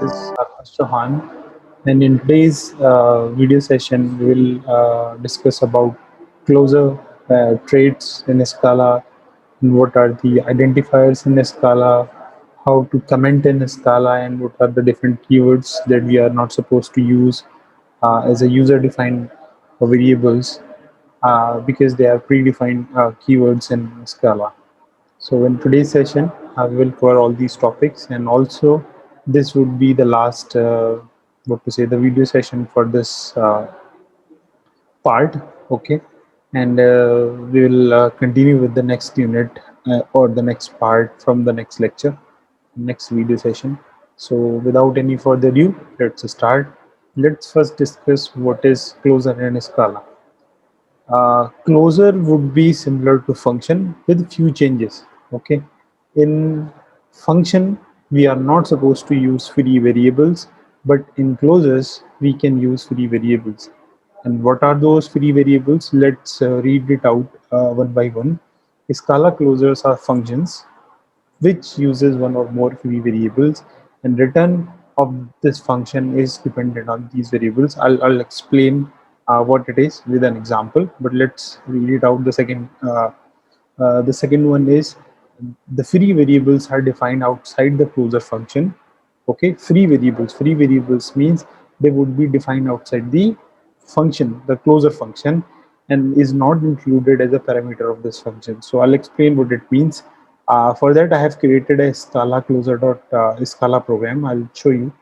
This is Akash Chauhan, and in today's video session, we will discuss about closer traits in Scala, and what are the identifiers in Scala, how to comment in Scala, and what are the different keywords that we are not supposed to use as a user-defined variables because they are predefined keywords in Scala. So in today's session, we will cover all these topics, and also this would be the last, what to say, the video session for this part. Okay, and we will continue with the next unit or the next part from the next lecture, next video session. So without any further ado, let's start. Let's first discuss what is closure in Scala. Closure would be similar to function with few changes. Okay, in function we are not supposed to use free variables, but in closures we can use free variables. And what are those free variables? Let's read it out one by one. Scala closures are functions which uses one or more free variables, and return of this function is dependent on these variables. I'll explain what it is with an example, but let's read it out. The second one is the free variables are defined outside the closure function. Okay, free variables means they would be defined outside the function, the closure function, and is not included as a parameter of this function. So I'll explain what it means. For that, I have created a Scala Scala program. I'll show you.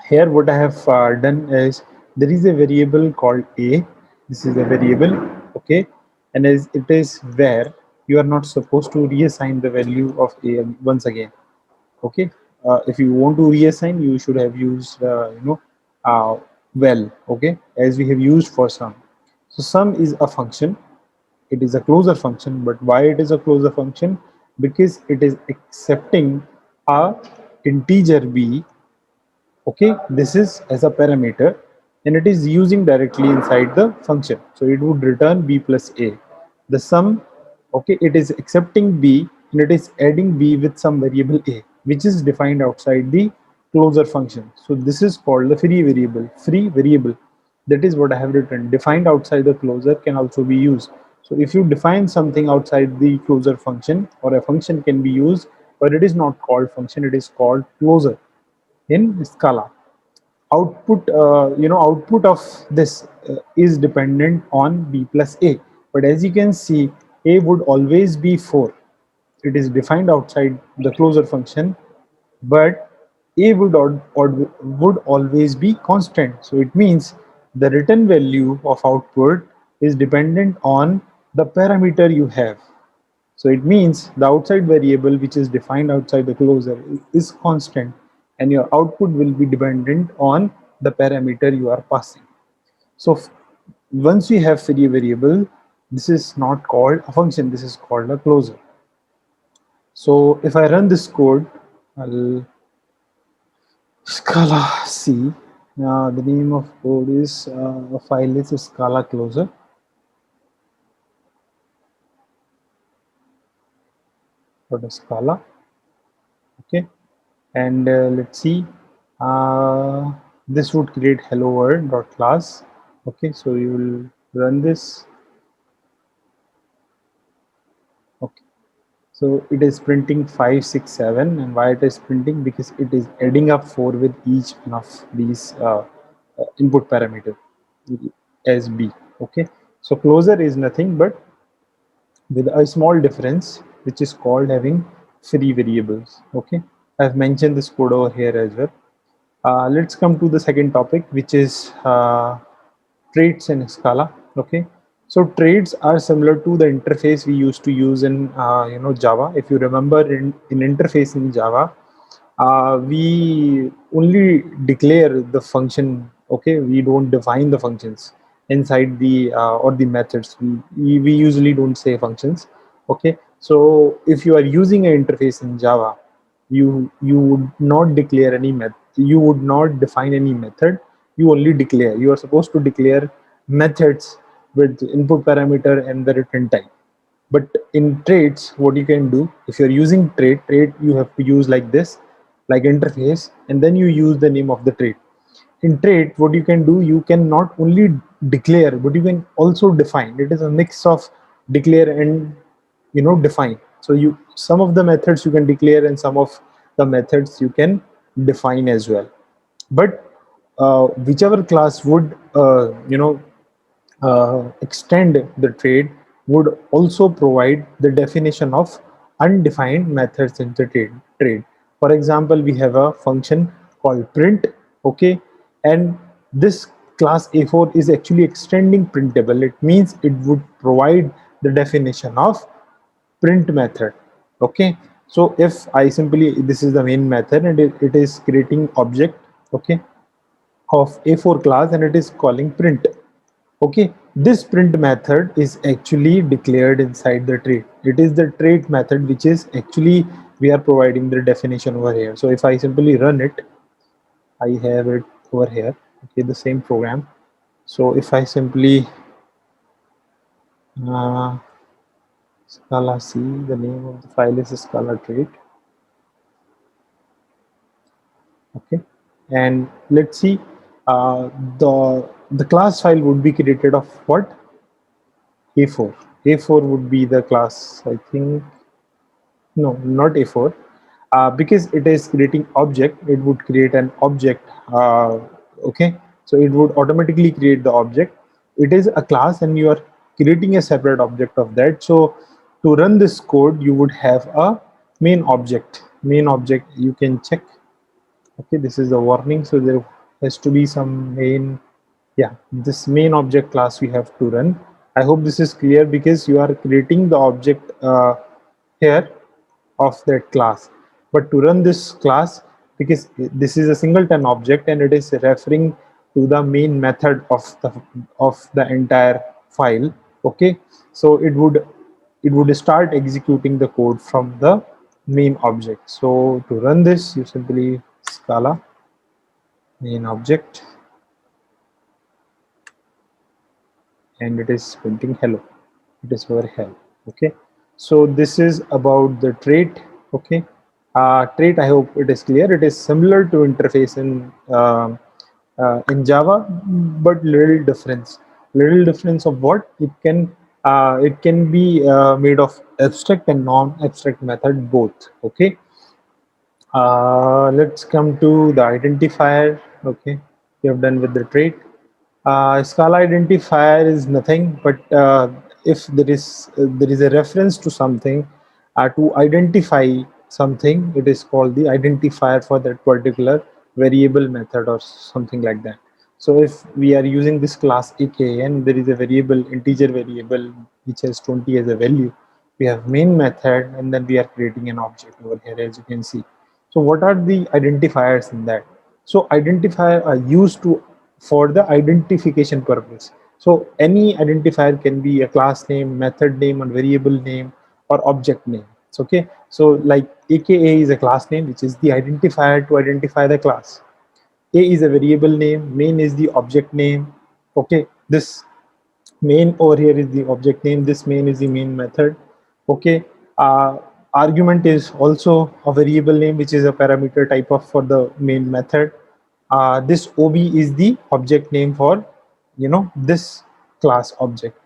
Here what I have done is, there is a variable called a. This is a variable, okay, and as it is where you are not supposed to reassign the value of a once again. Okay, if you want to reassign, you should have used uh, well, okay, as we have used for sum. So sum is a function, it is a closure function. But why it is a closure function? Because it is accepting a integer b. Okay, this is as a parameter, and it is using directly inside the function, so it would return b plus a. The sum, okay, it is accepting b and it is adding b with some variable a, which is defined outside the closure function. So this is called the free variable. That is what I have written. Defined outside the closure can also be used. So if you define something outside the closure function, or a function can be used, but it is not called function, it is called closure in Scala. Output of this is dependent on b plus a. But as you can see, a would always be 4. It is defined outside the closure function, but a would always be constant. So it means the return value of output is dependent on the parameter you have. So it means the outside variable which is defined outside the closure is constant, and your output will be dependent on the parameter you are passing. So once we have free variable, this is not called a function, this is called a closure. So if I run this code, I'll Scala C. Now the name of code is file is Scala closure. Scala, okay, and let's see, this would create hello world dot class. Okay, so you will run this. Okay, so it is printing 5 6 7, and why it is printing? Because it is adding up 4 with each one of these input parameter as b. Okay, so closure is nothing but with a small difference, which is called having free variables. Okay, I've mentioned this code over here as well. Let's come to the second topic, which is traits in Scala. Okay, so traits are similar to the interface we used to use in Java. If you remember, in interface in Java, we only declare the function. Okay, we don't define the functions inside the or the methods. We usually don't say functions. Okay, so if you are using an interface in Java, you would not declare any method, you would not define any method, you only declare. You are supposed to declare methods with input parameter and the return type. But in traits, what you can do, if you're using trait, you have to use like this. like interface, and then you use the name of the trait. In trait, what you can do, you can not only declare, but you can also define. It is a mix of declare and define. So you, some of the methods you can declare and some of the methods you can define as well. But whichever class would extend the trade would also provide the definition of undefined methods in the trade. For example, we have a function called print, okay, and this class A4 is actually extending printable. It means it would provide the definition of print method, okay. So if I simply, this is the main method and it is creating object, okay, of A4 class, and it is calling print. Okay, this print method is actually declared inside the trait. It is the trait method which is actually we are providing the definition over here. So if I simply run it, I have it over here. Okay, the same program. So if I simply uh, Scala C, the name of the file is Scala trait. Okay, and let's see, uh, the class file would be created of what? A4. A4 would be the class, I think. No, not A4. Because it is creating object, it would create an object. Okay, so it would automatically create the object. It is a class, and you are creating a separate object of that. So to run this code, you would have a main object. Main object, you can check. Okay, this is the warning. So there has to be some main, yeah, this main object class we have to run. I hope this is clear because you are creating the object here of that class. But to run this class, because this is a singleton object and it is referring to the main method of the entire file, okay, so it would start executing the code from the main object. So to run this, you simply Scala main object, and it is printing hello. It is over hello. Okay, so this is about the trait. Okay, trait, I hope it is clear. It is similar to interface in Java, but little difference of what it can be made of abstract and non-abstract method both. Okay, let's come to the identifier. Okay, we have done with the trait. Scala identifier is nothing but if there is a reference to something, to identify something, it is called the identifier for that particular variable method or something like that. So if we are using this class aka and there is a variable, integer variable, which has 20 as a value, we have main method, and then we are creating an object over here, as you can see. So what are the identifiers in that? So identifier are used to for the identification purpose. So any identifier can be a class name, method name, or variable name, or object name. It's okay. So like aka is a class name, which is the identifier to identify the class. A is a variable name, main is the object name. Okay, this main over here is the object name, this main is the main method. Okay, argument is also a variable name, which is a parameter type of for the main method. This ob is the object name for this class object.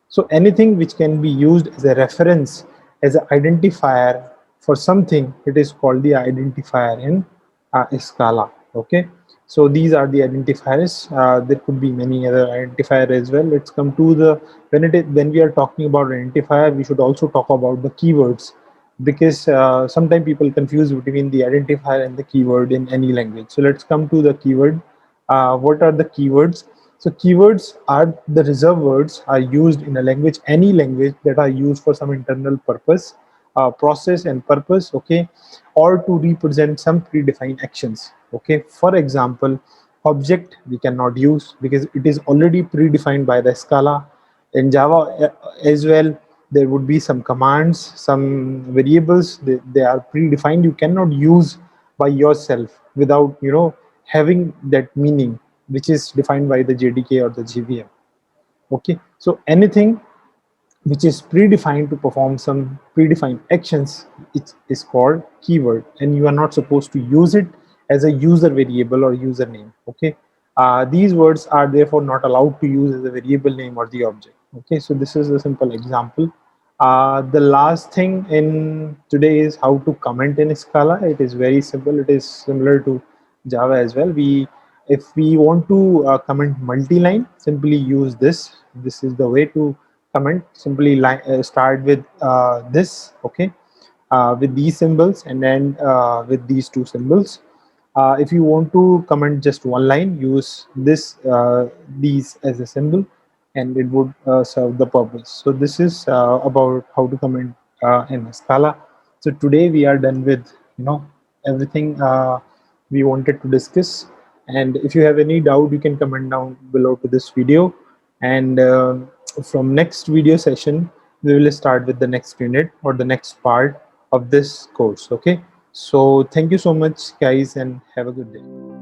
So anything which can be used as a reference, as an identifier for something, it is called the identifier in Scala. Okay, so these are the identifiers. There could be many other identifier as well. Let's come to the when we are talking about identifier, we should also talk about the keywords, because sometimes people confuse between the identifier and the keyword in any language. So let's come to the keyword. What are the keywords? So keywords are the reserved words are used in a language, any language, that are used for some internal purpose, process and purpose, okay, or to represent some predefined actions. Okay, for example, object we cannot use because it is already predefined by the Scala. In Java as well, there would be some commands, some variables, they are predefined. You cannot use by yourself without having that meaning which is defined by the JDK or the JVM. Okay, so anything which is predefined to perform some predefined actions. It is called keyword, and you are not supposed to use it as a user variable or username. Okay, these words are therefore not allowed to use as a variable name or the object. Okay, so this is a simple example. The last thing in today is how to comment in Scala. It is very simple. It is similar to Java as well. If we want to comment multi-line, simply use this. This is the way to comment. Simply start with this. Okay, with these symbols, and then with these two symbols. If you want to comment just one line, use these as a symbol, and it would serve the purpose. So this is about how to comment in Scala. So today we are done with everything we wanted to discuss. And if you have any doubt, you can comment down below to this video. And from next video session, we will start with the next unit or the next part of this course. Okay, so thank you so much, guys, and have a good day.